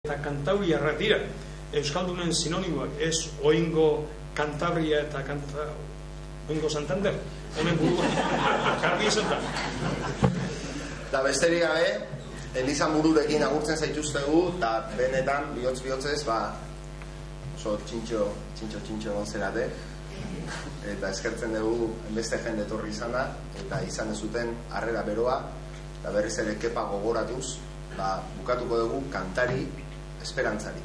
eta kantabriarrak dira. Euskaldunen sinonimoak, ez oingo Kantabria eta oingo Santander. Hemen buruan, garbi izan da. Da besterik gabe, Eliza Mururekin agurtzen zaituztegu, eta benetan, bihotz-bihotzez, oso txintxo zerate, eta eskertzen dugu beste jende etorri izan da, eta izan dezuten harrera beroa, eta berriz ere kepa gogoratuz, bukatuko dugu kantari esperantzari.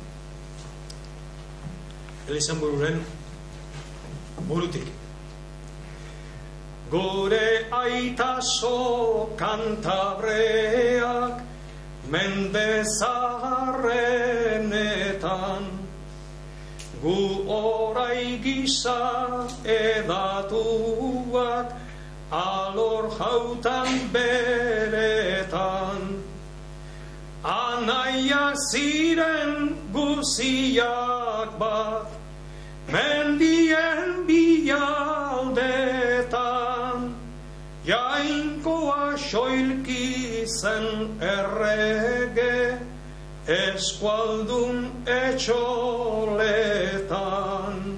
Eliza Mururen burutik. Gure aitaso kantabreak mende zaharrenetan, gu orai gisa edatuak alor jautan beretan. Anaia ziren guziak bat, mendien bialdetan, jainkoa soilki zen errege, eskualdun etxoletan.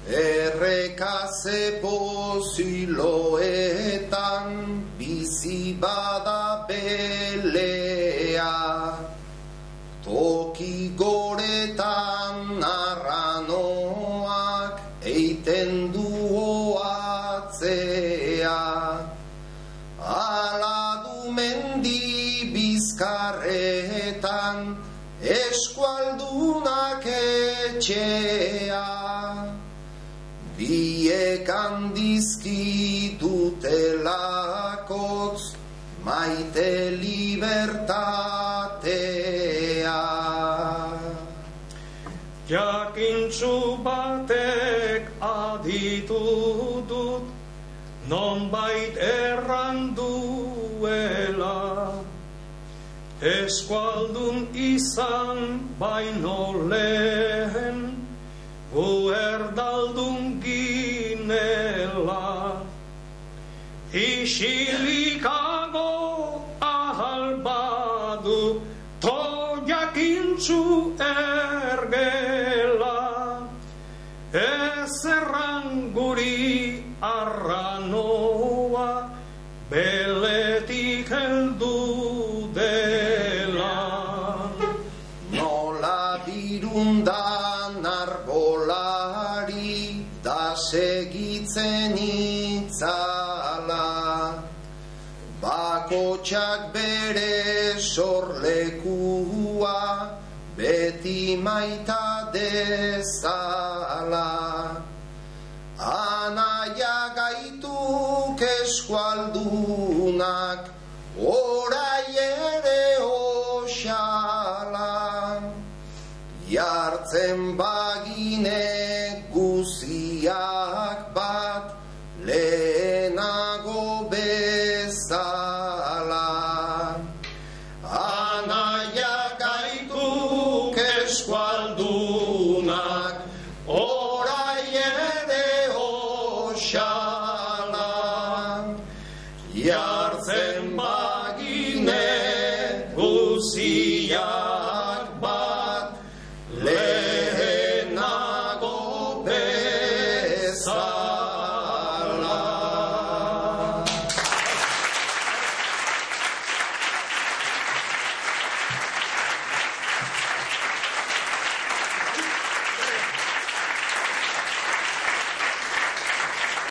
Errekaze poziloetan, bizi bada belea, toki goretan arranoak eiten du atzea. Ala du mendi bizkarretan, eskualdunak etxea. Biek handizki dutelakotz, maite libertatea. Jakintzu batek aditu dut, nonbait erranduela, eskualdun izan baino lehen, gu erdaldun ginela. Isilikago ahal badu, toiakintzu ergela, ez erran guri arranoa, beletik heldu dela. Nola birundan arbolari, da segitzen itzala, bakotxak bere sorlekua, beti maita dezala. Anaia gaituk eskualdunak, orai ere oxala, jartzen bagine guzia